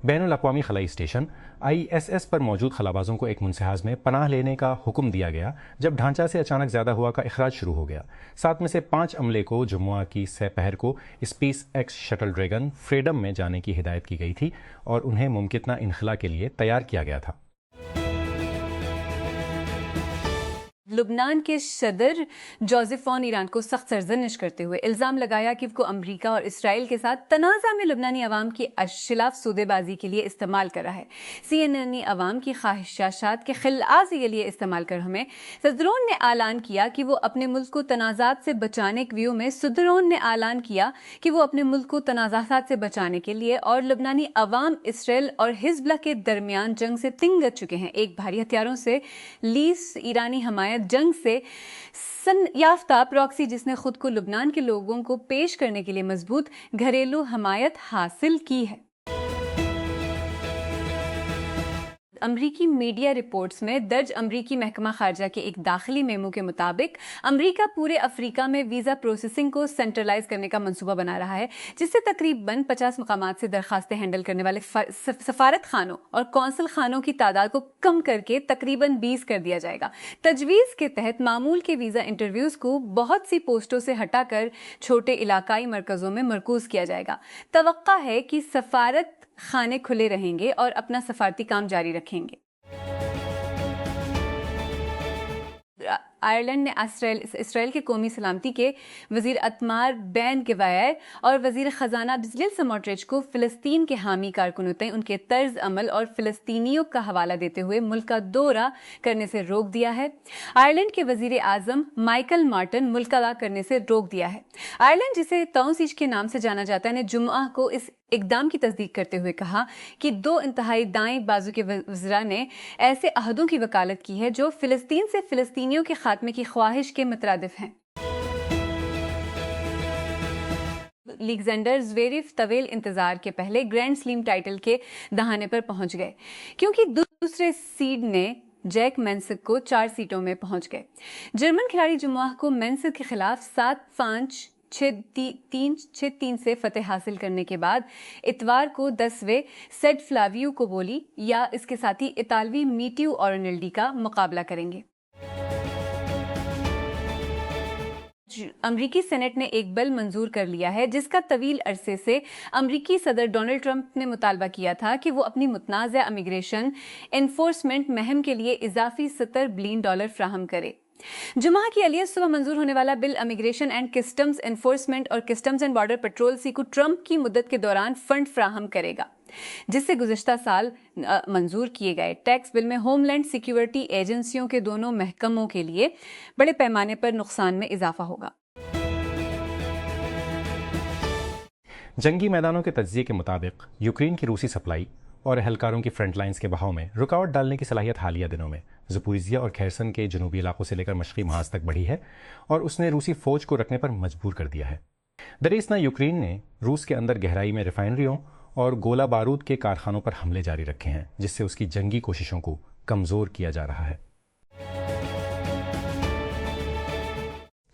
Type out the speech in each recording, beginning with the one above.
بین الاقوامی خلائی station ISS پر موجود خلابازوں کو ایک منصحاز میں پناہ لینے کا حکم دیا گیا جب ڈھانچہ سے اچانک زیادہ ہوا کا اخراج شروع ہو گیا۔ 7 میں سے 5 عملے کو جمعہ کی سہ پہر کو space x shuttle dragon freedom میں جانے کی ہدایت کی گئی تھی اور انہیں ممکنہ انخلا کے لیے تیار کیا گیا تھا۔ لبنان کے صدر جوزف اون ایران کو سخت سرزنش کرتے ہوئے الزام لگایا کہ وہ امریکہ اور اسرائیل کے ساتھ تنازع میں لبنانی عوام کی خلاف سودے بازی کے لیے استعمال کر رہا ہے۔ CNN عوام کی خواہشات کے خلاف کے لیے استعمال کر ہمیں صدرون نے اعلان کیا کہ وہ اپنے ملک کو تنازعات سے بچانے سے بچانے کے لیے اور لبنانی عوام اسرائیل اور حزب اللہ کے درمیان جنگ سے تنگ گر چکے ہیں۔ ایک بھاری ہتھیاروں سے لیس ایرانی حمایت جنگ سے سن یافتہ پراکسی جس نے خود کو لبنان کے لوگوں کو پیش کرنے کے لیے مضبوط گھریلو حمایت حاصل کی ہے۔ امریکی میڈیا رپورٹس میں درج امریکی محکمہ خارجہ کے ایک داخلی میمو کے مطابق امریکہ پورے افریقہ میں ویزا پروسیسنگ کو سینٹرلائز کرنے کا منصوبہ بنا رہا ہے، جس سے تقریباً 50 مقامات سے درخواستیں ہینڈل کرنے والے سفارت خانوں اور قونصل خانوں کی تعداد کو کم کر کے تقریباً 20 کر دیا جائے گا۔ تجویز کے تحت معمول کے ویزا انٹرویوز کو بہت سی پوسٹوں سے ہٹا کر چھوٹے علاقائی مرکزوں میں مرکوز کیا جائے گا۔ توقع ہے کہ سفارت خانے کھلے رہیں گے اور اپنا سفارتی کام جاری رکھیں گے۔ آئرلینڈ نے اسرائیل کے قومی سلامتی کے وزیر اتمار بین گوائر اور وزیر خزانہ بزلیل سموٹریچ کو فلسطین کے حامی کارکنوں تئیں ان کے طرز عمل اور فلسطینیوں کا حوالہ دیتے ہوئے ملک کا دورہ کرنے سے روک دیا ہے۔ آئرلینڈ کے وزیر اعظم مائیکل مارٹن ملک کا دورہ کرنے سے روک دیا ہے۔ آئرلینڈ جسے توسیج کے نام سے جانا جاتا ہے نے جمعہ کو اس اقدام کی تصدیق کرتے ہوئے کہا کہ 2 انتہائی دائیں بازو کے وزراء نے ایسے عہدوں کی وکالت کی ہے جو فلسطین سے فلسطینیوں کے خاتمے کی خواہش کے مترادف ہیں۔ الیگزینڈر زویریف طویل انتظار کے پہلے گرینڈ سلیم ٹائٹل کے دہانے پر پہنچ گئے کیونکہ دوسرے سیڈ نے جیک مینسک کو 4 سیٹوں میں پہنچ گئے۔ جرمن کھلاڑی جمعہ کو مینسک کے خلاف 7-5 6-3 سے فتح حاصل کرنے کے بعد اتوار کو 10ویں سیڈ فلاویو کوبولی یا اس کے ساتھی اطالوی میٹیو اورنلڈی کا مقابلہ کریں گے۔ امریکی سینٹ نے ایک بل منظور کر لیا ہے جس کا طویل عرصے سے امریکی صدر ڈونلڈ ٹرمپ نے مطالبہ کیا تھا کہ وہ اپنی متنازع امیگریشن انفورسمنٹ مہم کے لیے اضافی $70 بلین فراہم کرے۔ جمعہ کی الیت صبح منظور ہونے والا بل امیگریشن اینڈ کسٹمز انفورسمنٹ اور کسٹمز اینڈ بارڈر پیٹرول سی کو ٹرمپ کی مدت کے دوران فنڈ فراہم کرے گا، جس سے گزشتہ سال منظور کیے گئے ٹیکس بل میں ہوم لینڈ سیکیورٹی ایجنسیوں کے دونوں محکموں کے لیے بڑے پیمانے پر نقصان میں اضافہ ہوگا۔ جنگی میدانوں کے تجزیے کے مطابق یوکرین کی روسی سپلائی اور اہلکاروں کی فرنٹ لائنز کے بہاؤ میں رکاوٹ ڈالنے کی صلاحیت حالیہ دنوں میں زپوریزیا اور خیرسن کے جنوبی علاقوں سے لے کر مشرقی محاذ تک بڑھی ہے اور اس نے روسی فوج کو رکنے پر مجبور کر دیا ہے۔ دراصل یوکرین نے روس کے اندر گہرائی میں ریفائنریوں اور گولہ بارود کے کارخانوں پر حملے جاری رکھے ہیں، جس سے اس کی جنگی کوششوں کو کمزور کیا جا رہا ہے۔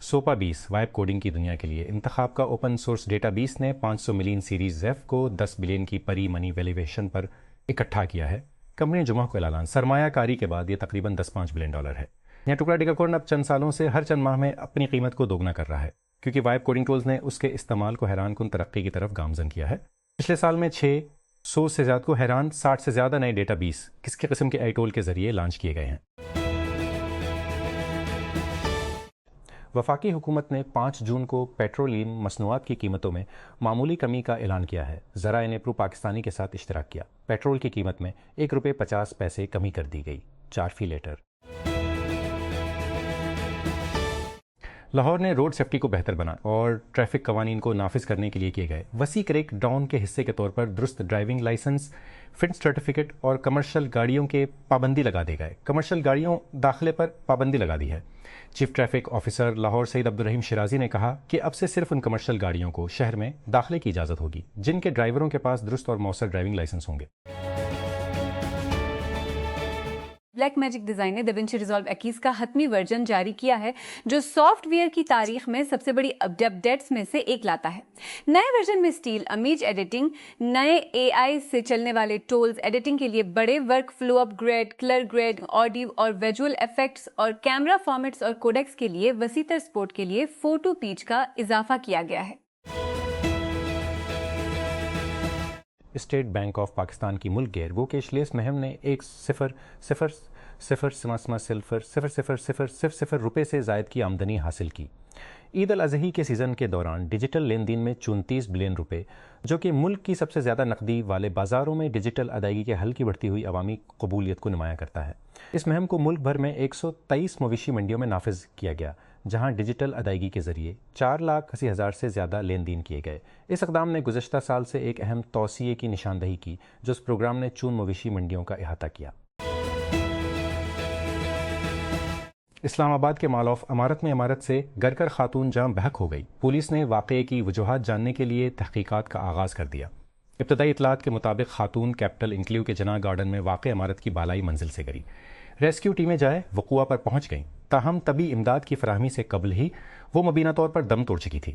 سوپا 20 وائب کوڈنگ کی دنیا کے لیے انتخاب کا اوپن سورس ڈیٹا بیس نے 500 ملین سیریز ایف کو 10 بلین کی پری منی ویلیویشن پر اکٹھا کیا ہے۔ کمپنی نے جمعہ کو اعلان سرمایہ کاری کے بعد یہ تقریباً $10.5 بلین ہے۔ یہ ٹکڑا ڈیکاکورن اب چند سالوں سے ہر چند ماہ میں اپنی قیمت کو دوگنا کر رہا ہے کیونکہ وائب کوڈنگ ٹولز نے اس کے استعمال کو حیران کن ترقی کی طرف گامزن کیا ہے۔ پچھلے سال میں 600 سے زیادہ کو حیران 60 سے زیادہ نئے ڈیٹا بیس کس کے قسم کے آئی ٹول کے ذریعے لانچ کیے گئے ہیں۔ وفاقی حکومت نے 5 جون کو پیٹرولیم مصنوعات کی قیمتوں میں معمولی کمی کا اعلان کیا ہے۔ ذرائع نے پرو پاکستانی کے ساتھ اشتراک کیا۔ پیٹرول کی قیمت میں $1.50 کمی کر دی گئی 4 فی لیٹر۔ لاہور نے روڈ سیفٹی کو بہتر بنا اور ٹریفک قوانین کو نافذ کرنے کے لیے کیے گئے وسیع کریک ڈاؤن کے حصے کے طور پر درست ڈرائیونگ لائسنس، فٹنس سرٹیفکیٹ اور کمرشل گاڑیوں کے پابندی لگا دی گئے۔ کمرشل گاڑیوں داخلے پر پابندی لگا دی ہے۔ چیف ٹریفک آفیسر لاہور سعید عبدالرحیم شیرازی نے کہا کہ اب سے صرف ان کمرشل گاڑیوں کو شہر میں داخلے کی اجازت ہوگی جن کے ڈرائیوروں کے پاس درست اور مؤثر ڈرائیونگ لائسنس ہوں گے۔ بلیک میجک ڈیزائن نے ڈاونچی ریزالو 21 کا حتمی ورژن جاری کیا ہے جو سافٹ ویئر کی تاریخ میں سب سے بڑی اپڈیٹس میں سے ایک لاتا ہے۔ نئے ورژن میں اسٹیل امیج ایڈیٹنگ، نئے اے آئی سے چلنے والے ٹولز، ایڈیٹنگ کے لیے بڑے ورک فلو اپ گریڈ، کلر گریڈ، آڈیو اور ویژول ایفیکٹس اور کیمرہ فارمیٹس اور کوڈیکس کے لیے وسیع تر سپورٹ کے لیے فوٹو پیچ کا اضافہ کیا گیا ہے۔ اسٹیٹ بینک آف پاکستان کی ملک گیر وہ کیش لیس مہم نے 1,000,000 روپے سے زائد کی آمدنی حاصل کی۔ عید الاضحی کے سیزن کے دوران ڈیجیٹل لین دین میں 34 بلین روپے، جو کہ ملک کی سب سے زیادہ نقدی والے بازاروں میں ڈیجیٹل ادائیگی کے حل کی بڑھتی ہوئی عوامی قبولیت کو نمایاں کرتا ہے۔ اس مہم کو ملک بھر میں 123 مویشی منڈیوں میں نافذ کیا گیا، جہاں ڈیجیٹل ادائیگی کے ذریعے 4,80,000 سے زیادہ لین دین کیے گئے۔ اس اقدام نے گزشتہ سال سے ایک اہم توسیع کی نشاندہی کی جو اس پروگرام نے چون مویشی منڈیوں کا احاطہ کیا۔ اسلام آباد کے مال آف امارت میں عمارت سے گرکر خاتون جاں بحق ہو گئی۔ پولیس نے واقعے کی وجوہات جاننے کے لیے تحقیقات کا آغاز کر دیا۔ ابتدائی اطلاعات کے مطابق خاتون کیپٹل انکلیو کے جناح گارڈن میں واقع عمارت کی بالائی منزل سے گری۔ ریسکیو ٹیمیں جائے وقوع پر پہنچ گئیں، تاہم طبی امداد کی فراہمی سے قبل ہی وہ مبینہ طور پر دم توڑ چکی تھی۔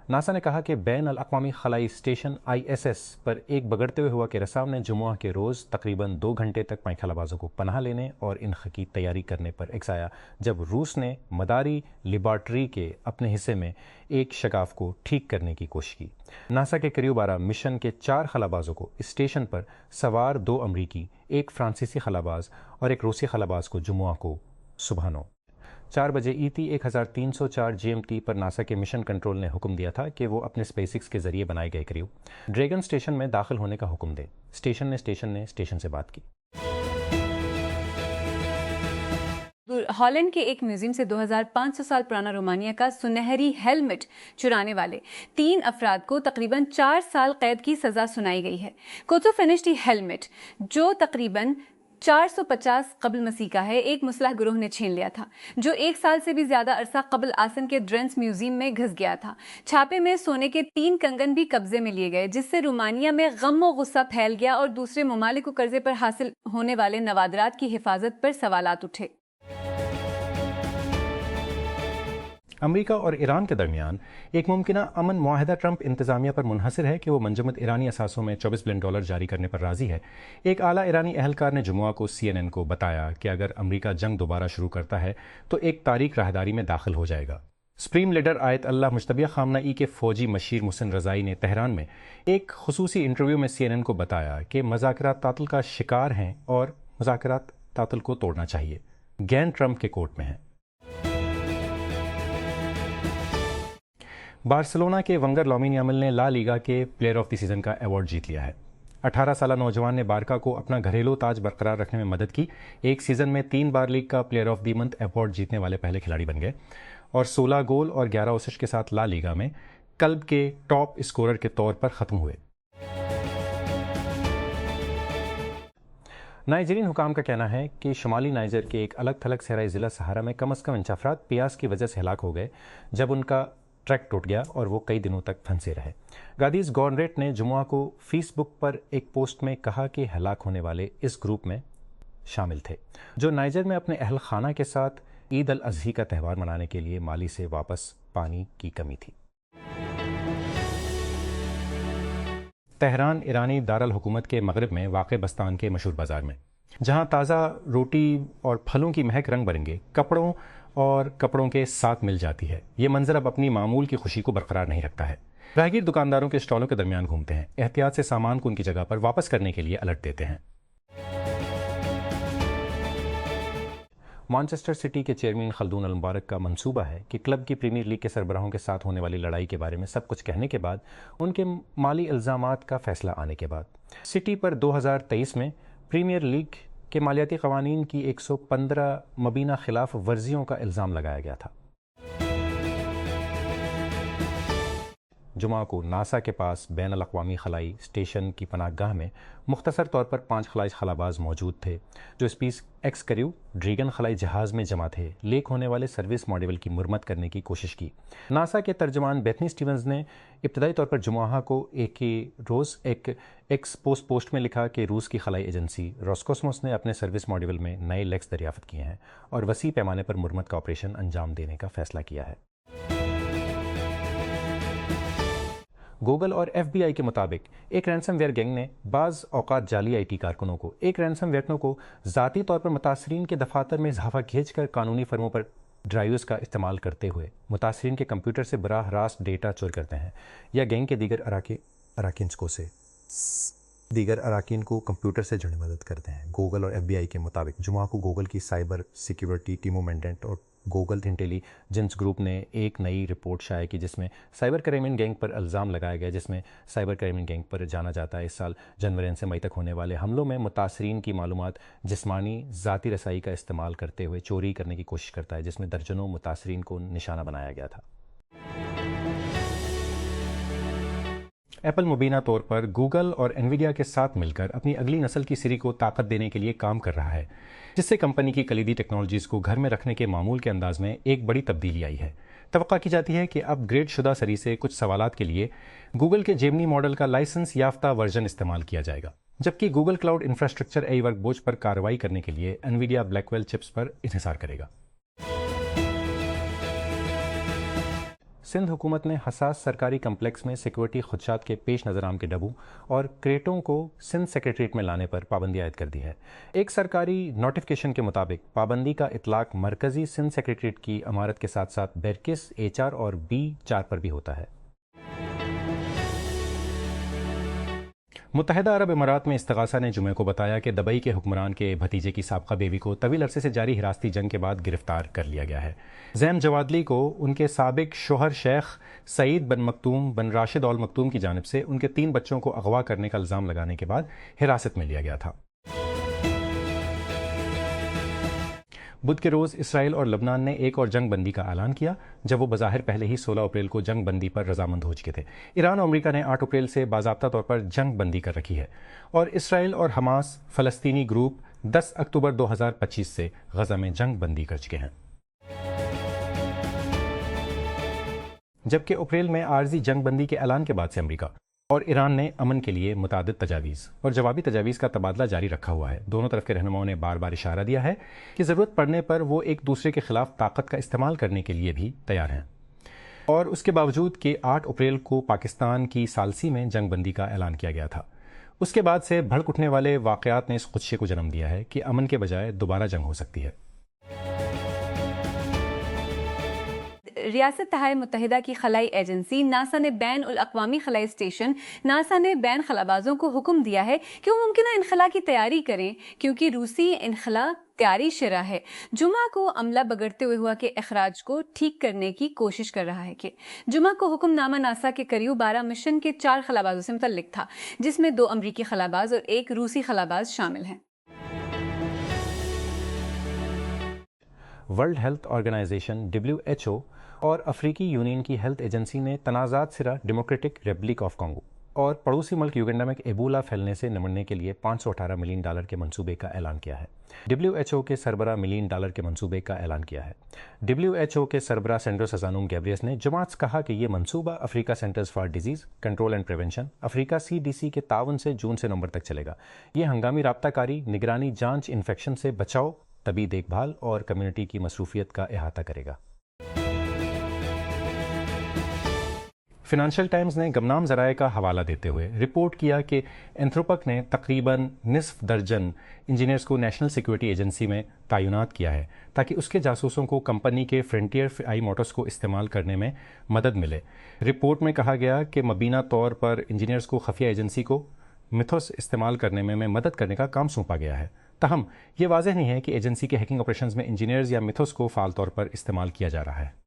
ناسا نے کہا کہ بین الاقوامی خلائی اسٹیشن ISS پر ایک بگڑتے ہوئے ہوا کے رساؤ نے جمعہ کے روز تقریباً 2 گھنٹے تک پائیں خلابازوں کو پناہ لینے اور انخ کی تیاری کرنے پر اکسایا، جب روس نے مداری لیبارٹری کے اپنے حصے میں ایک شگاف کو ٹھیک کرنے کی کوشش کی۔ ناسا کے کریو 12 مشن کے 4 خلابازوں کو اسٹیشن پر سوار 2 امریکی، ایک فرانسیسی خلاباز اور ایک روسی خلاباز کو جمعہ کو صبح 4 بجے ET 1304 GMT پر ناسا کے مشن کنٹرول نے حکم دیا تھا کہ وہ اپنے اسپیس ایکس کے ذریعے بنائے گئے کریو ڈریگن اسٹیشن میں داخل ہونے کا حکم دے۔ اسٹیشن سے بات کی۔ ہالینڈ کے ایک میوزیم سے 2500 سال پرانا رومانیہ کا سنہری ہیلمٹ چرانے والے 3 افراد کو تقریباً 4 سال قید کی سزا سنائی گئی ہے۔ کوتو فینشٹی ہیلمٹ، جو تقریباً 450 قبل مسیح کا ہے، ایک مسلح گروہ نے چھین لیا تھا جو 1 سال سے بھی زیادہ عرصہ قبل آسن کے ڈرینس میوزیم میں گھس گیا تھا۔ چھاپے میں سونے کے 3 کنگن بھی قبضے میں لیے گئے، جس سے رومانیہ میں غم و غصہ پھیل گیا اور دوسرے ممالک کو قرضے پر حاصل ہونے والے نوادرات کی حفاظت پر سوالات اٹھے۔ امریکہ اور ایران کے درمیان ایک ممکنہ امن معاہدہ ٹرمپ انتظامیہ پر منحصر ہے کہ وہ منجمد ایرانی اثاثوں میں $24 بلین جاری کرنے پر راضی ہے۔ ایک اعلیٰ ایرانی اہلکار نے جمعہ کو CNN کو بتایا کہ اگر امریکہ جنگ دوبارہ شروع کرتا ہے تو ایک تاریک راہداری میں داخل ہو جائے گا۔ سپریم لیڈر آیت اللہ مجتبیہ خامنہ کے فوجی مشیر محسن رضائی نے تہران میں ایک خصوصی انٹرویو میں CNN کو بتایا کہ مذاکرات تعطل کا شکار ہیں اور مذاکرات تعطل کو توڑنا چاہیے۔ گین ٹرمپ کے کورٹ میں ہیں۔ بارسلونا کے ونگر لامین یامال نے لا لیگا کے پلیئر آف دی سیزن کا ایوارڈ جیت لیا ہے۔ 18 سالہ نوجوان نے بارکا کو اپنا گھریلو تاج برقرار رکھنے میں مدد کی۔ ایک سیزن میں 3 بار لیگ کا player of the month award جیتنے والے پہلے کھلاڑی بن گئے اور 16 گول اور 11 اسسٹ کے ساتھ لا لیگا میں کلب کے ٹاپ اسکورر کے طور پر ختم ہوئے۔ نائجیرین حکام کا کہنا ہے کہ شمالی نائجر کے ایک الگ تھلگ صحرائی ضلع سہارا میں کم از کم 5 افراد پیاس کی وجہ سے ہلاک ہو گئے جب ان کا ٹریک ٹوٹ گیا اور وہ کئی دنوں تک پھنسے رہے۔ گادیز گورنریٹ نے جمعہ کو فیس بک پر ایک پوسٹ میں کہا کہ ہلاک ہونے والے اس گروپ میں شامل تھے جو نائجر میں اپنے اہل خانہ کے ساتھ عید الاضحی کا تہوار منانے کے لیے مالی سے واپس پانی کی کمی تھی۔ تہران ایرانی دارالحکومت کے مغرب میں واقع بستان کے مشہور بازار میں، جہاں تازہ روٹی اور پھلوں کی مہک رنگ برنگے کپڑوں کے ساتھ مل جاتی ہے، یہ منظر اب اپنی معمول کی خوشی کو برقرار نہیں رکھتا ہے۔ راہگیر دکانداروں کے اسٹالوں کے درمیان گھومتے ہیں، احتیاط سے سامان کو ان کی جگہ پر واپس کرنے کے لیے الرٹ دیتے ہیں۔ مانچسٹر سٹی کے چیئرمین خلدون المبارک کا منصوبہ ہے کہ کلب کی پریمیئر لیگ کے سربراہوں کے ساتھ ہونے والی لڑائی کے بارے میں سب کچھ کہنے کے بعد ان کے مالی الزامات کا فیصلہ آنے کے بعد سٹی پر 2023 میں پریمیئر لیگ کے مالیاتی قوانین کی 115 مبینہ خلاف ورزیوں کا الزام لگایا گیا تھا۔ جمعہ کو ناسا کے پاس بین الاقوامی خلائی اسٹیشن کی پناہ گاہ میں مختصر طور پر 5 خلائی خلاباز موجود تھے جو اسپیس ایکس کریو ڈریگن خلائی جہاز میں جمع تھے۔ لیک ہونے والے سروس ماڈیول کی مرمت کرنے کی کوشش کی۔ ناسا کے ترجمان بیتھنی سٹیونز نے ابتدائی طور پر جمعہ کو ایک ایکس پوسٹ میں لکھا کہ روس کی خلائی ایجنسی روسکوسموس نے اپنے سروس ماڈیول میں نئے لیگز دریافت کیے ہیں اور وسیع پیمانے پر مرمت کا آپریشن انجام دینے کا فیصلہ کیا ہے۔ گوگل اور ایف بی آئی کے مطابق ایک رینسم ویئر گینگ نے بعض اوقات جعلی آئی ٹی کارکنوں کو ذاتی طور پر متاثرین کے دفاتر میں اضافہ کھینچ کر قانونی فرموں پر ڈرائیوز کا استعمال کرتے ہوئے متاثرین کے کمپیوٹر سے براہ راست ڈیٹا چور کرتے ہیں یا گینگ کے دیگر اراکین کو کمپیوٹر سے جڑنے میں مدد کرتے ہیں۔ گوگل اور ایف بی آئی کے مطابق جمعہ کو گوگل کی سائبر سیکیورٹی ٹیموں مینڈنٹ اور گوگل انٹیلیجنس گروپ نے ایک نئی رپورٹ شائع کی جس میں سائبر کرائمنگ گینگ پر الزام لگایا گیا، جس میں سائبر کرائمنگ گینگ پر جانا جاتا ہے اس سال جنوری سے مئی تک ہونے والے حملوں میں متاثرین کی معلومات جسمانی ذاتی رسائی کا استعمال کرتے ہوئے چوری کرنے کی کوشش کرتا ہے، جس میں درجنوں متاثرین کو نشانہ بنایا گیا تھا۔ ایپل مبینہ طور پر گوگل اور انویڈیا کے ساتھ مل کر اپنی اگلی نسل کی سری کو طاقت دینے کے لیے کام کر رہا ہے، جس سے کمپنی کی کلیدی ٹیکنالوجیز کو گھر میں رکھنے کے معمول کے انداز میں ایک بڑی تبدیلی آئی ہے۔ توقع کی جاتی ہے کہ اپ گریڈ شدہ سری سے کچھ سوالات کے لیے گوگل کے جیمنی ماڈل کا لائسنس یافتہ ورژن استعمال کیا جائے گا، جبکہ گوگل کلاؤڈ انفراسٹرکچر ای ورک بوجھ پر کارروائی کرنے کے لیے انویڈیا بلیکویل چپس پر انحصار کرے گا۔ سندھ حکومت نے حساس سرکاری کمپلیکس میں سیکورٹی خدشات کے پیش نظر آم کے ڈبوں اور کریٹوں کو سندھ سیکریٹریٹ میں لانے پر پابندی عائد کر دی ہے۔ ایک سرکاری نوٹیفیکیشن کے مطابق پابندی کا اطلاق مرکزی سندھ سیکریٹریٹ کی عمارت کے ساتھ ساتھ بیرکس HR اور B4 پر بھی ہوتا ہے۔ متحدہ عرب امارات میں استغاثہ نے جمعہ کو بتایا کہ دبئی کے حکمران کے بھتیجے کی سابقہ بیوی کو طویل عرصے سے جاری حراستی جنگ کے بعد گرفتار کر لیا گیا ہے۔ زیم جوادلی کو ان کے سابق شوہر شیخ سعید بن مکتوم بن راشد آل مکتوم کی جانب سے ان کے 3 بچوں کو اغوا کرنے کا الزام لگانے کے بعد حراست میں لیا گیا تھا۔ بدھ کے روز اسرائیل اور لبنان نے ایک اور جنگ بندی کا اعلان کیا، جب وہ بظاہر پہلے ہی 16 اپریل کو جنگ بندی پر رضامند ہو چکے تھے۔ ایران اور امریکہ نے 8 اپریل سے باضابطہ طور پر جنگ بندی کر رکھی ہے اور اسرائیل اور حماس فلسطینی گروپ 10 اکتوبر 2025 سے غزہ میں جنگ بندی کر چکے ہیں، جبکہ اپریل میں عارضی جنگ بندی کے اعلان کے بعد سے امریکہ اور ایران نے امن کے لیے متعدد تجاویز اور جوابی تجاویز کا تبادلہ جاری رکھا ہوا ہے۔ دونوں طرف کے رہنماؤں نے بار بار اشارہ دیا ہے کہ ضرورت پڑنے پر وہ ایک دوسرے کے خلاف طاقت کا استعمال کرنے کے لیے بھی تیار ہیں، اور اس کے باوجود کہ 8 اپریل کو پاکستان کی ثالثی میں جنگ بندی کا اعلان کیا گیا تھا، اس کے بعد سے بھڑک اٹھنے والے واقعات نے اس خدشے کو جنم دیا ہے کہ امن کے بجائے دوبارہ جنگ ہو سکتی ہے۔ ریاست متحدہ کی خلائی ایجنسی ناسا نے بین الاقوامی خلائی اسٹیشن ناسا نے بین خلابازوں کو حکم دیا ہے کہ وہ ممکنہ انخلا کی تیاری کریں، کیونکہ روسی انخلا تیاری شرح ہے۔ جمعہ کو عملہ بگڑتے ہوئے ہوا کہ اخراج کو ٹھیک کرنے کی کوشش کر رہا ہے کہ جمعہ کو حکم نامہ ناسا کے قریب 12 مشن کے 4 خلابازوں سے متعلق تھا، جس میں 2 امریکی خلاباز اور 1 روسی خلاباز شامل ہیں۔ ورلڈ ہیلتھ آرگنائزیشن WHO اور افریقی یونین کی ہیلتھ ایجنسی نے تنازعات زدہ ڈیموکریٹک ریپبلک آف کانگو اور پڑوسی ملک یوگنڈا میں ایبولا پھیلنے سے نمٹنے کے لیے $518 ملین کے منصوبے کا اعلان کیا ہے۔ WHO کے سربراہ $1 ملین کے منصوبے کا اعلان کیا ہے۔ WHO کے سربراہ سینڈروس ادھانوم گیبریئس نے جمعہ کہا کہ یہ منصوبہ Africa centres for disease control and prevention Africa CDC کے تعاون سے جون سے نومبر تک چلے گا۔ یہ ہنگامی رابطہ کاری، نگرانی، جانچ، انفیکشن سے بچاؤ، طبی دیکھ بھال اور کمیونٹی کی مصروفیت کا احاطہ کرے گا۔ فنانشل ٹائمز نے گمنام ذرائع کا حوالہ دیتے ہوئے رپورٹ کیا کہ اینتھروپک نے تقریباً نصف درجن انجینئرز کو نیشنل سیکورٹی ایجنسی میں تعینات کیا ہے تاکہ اس کے جاسوسوں کو کمپنی کے فرنٹیئر آئی موٹرز کو استعمال کرنے میں مدد ملے۔ رپورٹ میں کہا گیا کہ مبینہ طور پر انجینئرز کو خفیہ ایجنسی کو میتھوس استعمال کرنے میں مدد کرنے کا کام سونپا گیا ہے، تاہم یہ واضح نہیں ہے کہ ایجنسی کے ہیکنگ آپریشنز میں انجینئرز یا میتھوس کو فعال طور پر استعمال کیا جا رہا ہے۔